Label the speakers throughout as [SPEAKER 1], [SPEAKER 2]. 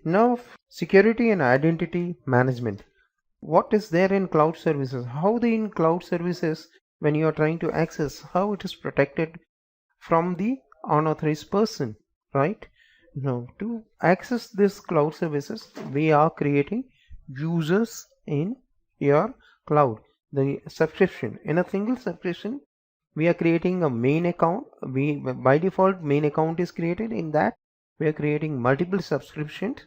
[SPEAKER 1] Now, security and identity management. What is there in cloud services? How in cloud services, when you are trying to access, how it is protected from the unauthorized person, right? Now, to access this cloud services, we are creating users in your cloud. The subscription, in a single subscription, we are creating a main account. We by default main account is created. In that we are creating multiple subscriptions,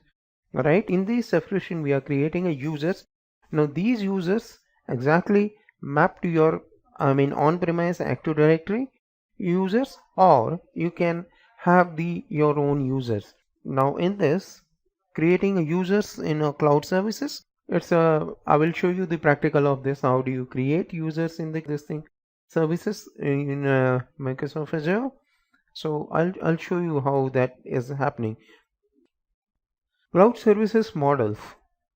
[SPEAKER 1] right? In this subscription we are creating a users. Now these users exactly map to your on-premise Active Directory users, or you can have your own users. Now in this creating a users in a cloud services, I will show you the practical of this. How do you create users in this thing services in Microsoft Azure? So I'll show you how that is happening. Cloud services models.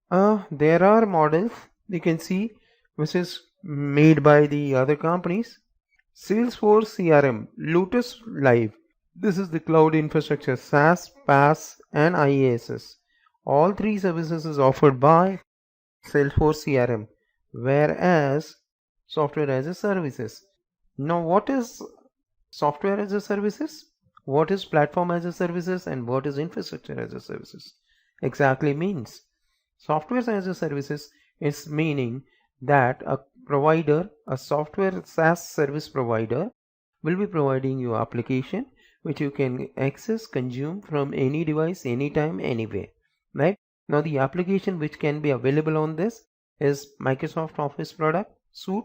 [SPEAKER 1] There are models you can see which is made by the other companies. Salesforce CRM, Lotus Live. This is the cloud infrastructure, SaaS, PaaS, and IaaS. All three services is offered by Salesforce CRM, whereas software as a services. Now, what is software as a services? What is platform as a services, and what is infrastructure as a services? Exactly means software as a services is meaning that a provider, a software SaaS service provider, will be providing you application which you can access, consume from any device, anytime, anywhere, right? Now the application which can be available on this is Microsoft Office product suite,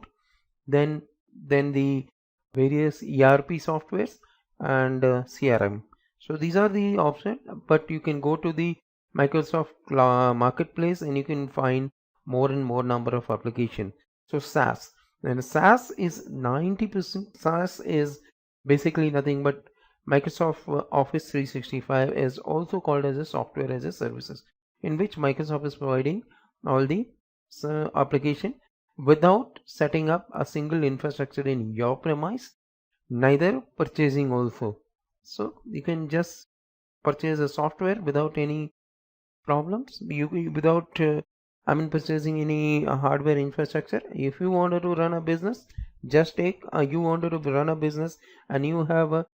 [SPEAKER 1] then the various ERP softwares and CRM. So these are the options, but you can go to the Microsoft marketplace and you can find more and more number of applications. So SaaS, and SaaS is 90%. SaaS is basically nothing but Microsoft Office 365 is also called as a software as a services, in which Microsoft is providing all the application without setting up a single infrastructure in your premise, neither purchasing also. So you can just purchase a software without any problems, without purchasing any hardware infrastructure. If you wanted to run a business, just take you wanted to run a business and you have a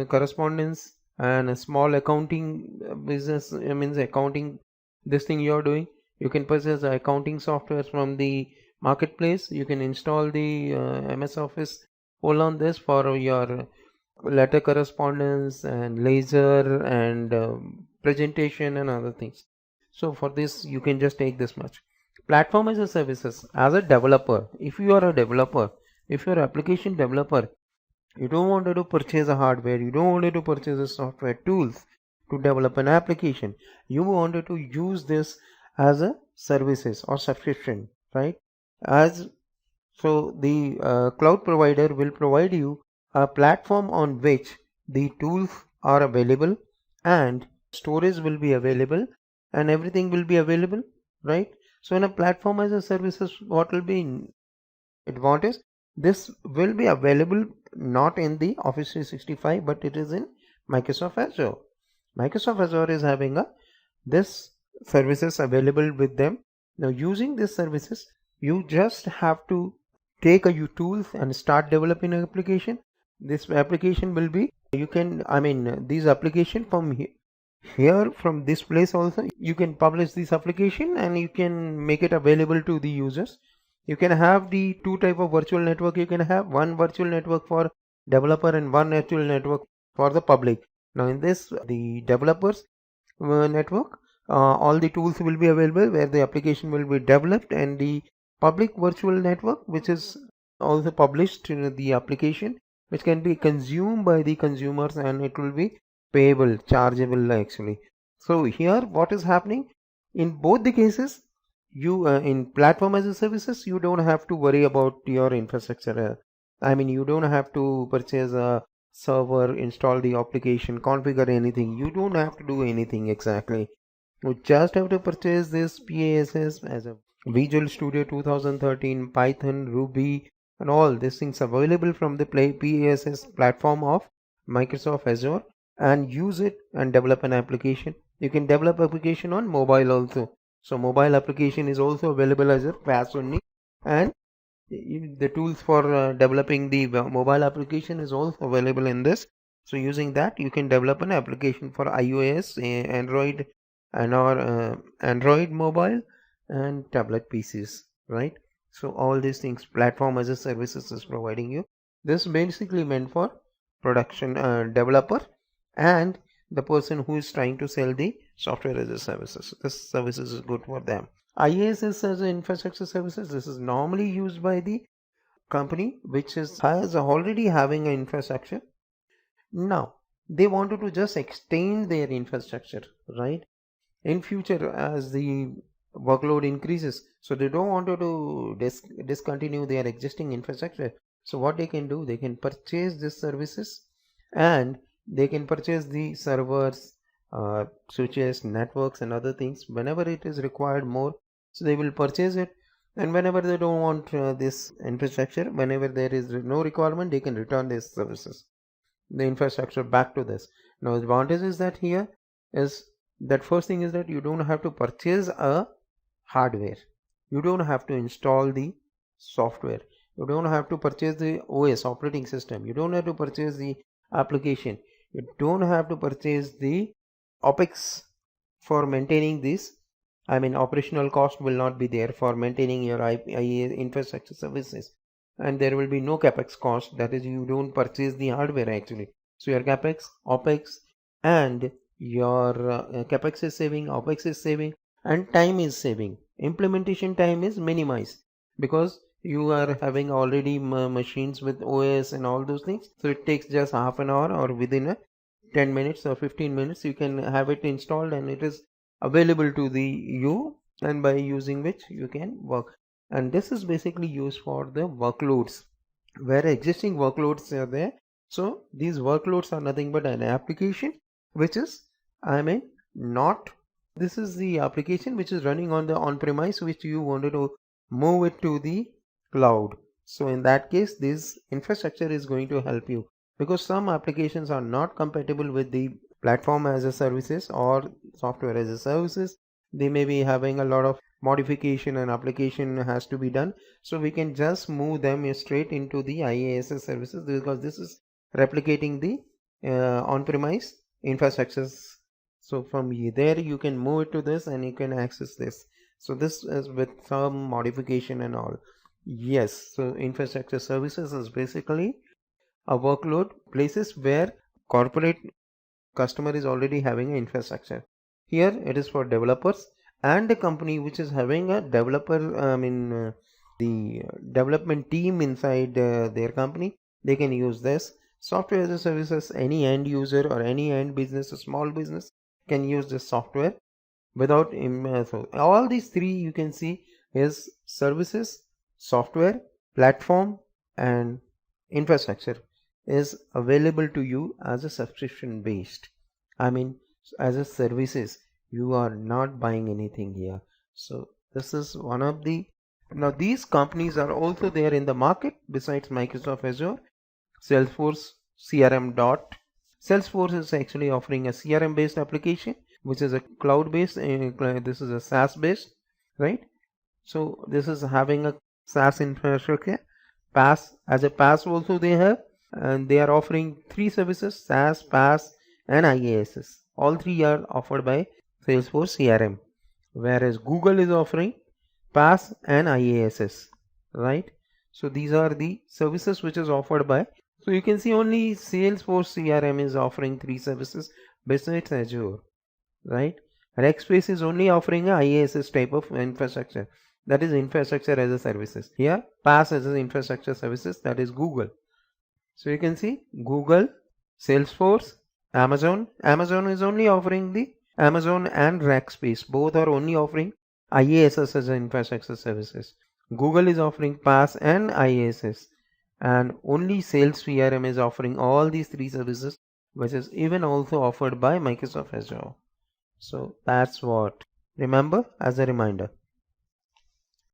[SPEAKER 1] correspondence and a small accounting business, accounting, this thing you're doing, you can purchase the accounting software from the marketplace. You can install the MS Office all on this for your letter correspondence and laser and presentation and other things. So for this you can just take this much. Platform as a services. As a developer, if you are a developer, if you're an application developer, you don't want to purchase a hardware, you don't want to purchase a software tools to develop an application. You wanted to use this as a services or subscription, right? As so the cloud provider will provide you a platform on which the tools are available and storage will be available and everything will be available, right? So in a platform as a services, what will be advantage? This will be available not in the Office 365, but it is in Microsoft Azure. Microsoft Azure is having this services available with them. Now using these services, you just have to take a tools and start developing an application. This application will be, you can, these application from here from this place also, you can publish this application and you can make it available to the users. You can have the two type of virtual network. You can have one virtual network for developer and one virtual network for the public. Now in this, the developers network, all the tools will be available where the application will be developed, and the public virtual network which is also published in the application, which can be consumed by the consumers and it will be payable, chargeable actually. So here what is happening in both the cases, you in platform as a services, you don't have to worry about your infrastructure. You don't have to purchase a server, install the application, configure anything. You don't have to do anything exactly. You just have to purchase this PASS as a Visual Studio 2013, Python, Ruby, and all these things available from the PASS platform of Microsoft Azure, and use it and develop an application You can develop application on mobile also. So mobile application is also available as a PaaS only, and the tools for developing the mobile application is also available in this. So using that, you can develop an application for iOS, Android, and or Android mobile and tablet PCs, right? So all these things, platform as a services is providing you. This basically meant for production developer and the person who is trying to sell the software as a services. This services is good for them. IaaS as an infrastructure services. This is normally used by the company which is already having an infrastructure. Now they wanted to just extend their infrastructure, right? In future, as the workload increases, so they don't want to discontinue their existing infrastructure. So what they can do, they can purchase these services, and they can purchase the servers, switches, networks, and other things whenever it is required more. So they will purchase it, and whenever they don't want this infrastructure, whenever there is no requirement, they can return these services, the infrastructure back to this. Now the advantage is that here is that first thing is that you don't have to purchase a hardware, you don't have to install the software, you don't have to purchase the OS operating system, you don't have to purchase the application, you don't have to purchase the OPEX for maintaining this. I mean, operational cost will not be there for maintaining your IA infrastructure services, and there will be no capex cost. That is, you don't purchase the hardware actually. So your capex, opex, and your capex is saving, opex is saving, and time is saving. Implementation time is minimized because you are having already machines with OS and all those things. So it takes just half an hour, or within a 10 minutes or 15 minutes you can have it installed, and it is available to the you, and by using which you can work. And this is basically used for the workloads where existing workloads are there. So these workloads are nothing but an application which is, I mean, not, this is the application which is running on the on-premise, which you wanted to move it to the cloud. So in that case, this infrastructure is going to help you, because some applications are not compatible with the platform as a services or software as a services. They may be having a lot of modification and application has to be done. So we can just move them straight into the IaaS services, because this is replicating the on-premise infrastructures. So from there you can move it to this and you can access this. So this is with some modification and all. Yes, so infrastructure services is basically a workload places where corporate customer is already having an infrastructure. Here it is for developers and a company which is having a developer, the development team inside their company. They can use this software as a services. Any end user or any end business, a small business, can use this software without so all these three you can see is services, software, platform, and infrastructure is available to you as a subscription based. I mean, as a services, you are not buying anything here. So this is one of the, now these companies are also there in the market besides Microsoft Azure. Salesforce CRM dot. Salesforce is actually offering a CRM based application which is a cloud based, this is a SaaS based, right? So this is having a SaaS infrastructure. PaaS, as a PaaS also they have, and they are offering three services: SaaS, PaaS, and IaaS. All three are offered by Salesforce CRM, whereas Google is offering PaaS and IaaS, right? So these are the services which is offered by. So you can see only Salesforce CRM is offering three services besides Azure, right? Rackspace is only offering a IaaS type of infrastructure, that is infrastructure as a services. Here PaaS as an infrastructure services, that is Google. So you can see Google, Salesforce, Amazon. Amazon is only offering the Amazon and Rackspace. Both are only offering IaaS as an infrastructure services. Google is offering PaaS and IaaS, and only Sales CRM is offering all these three services, which is even also offered by Microsoft Azure. So that's what. Remember, as a reminder,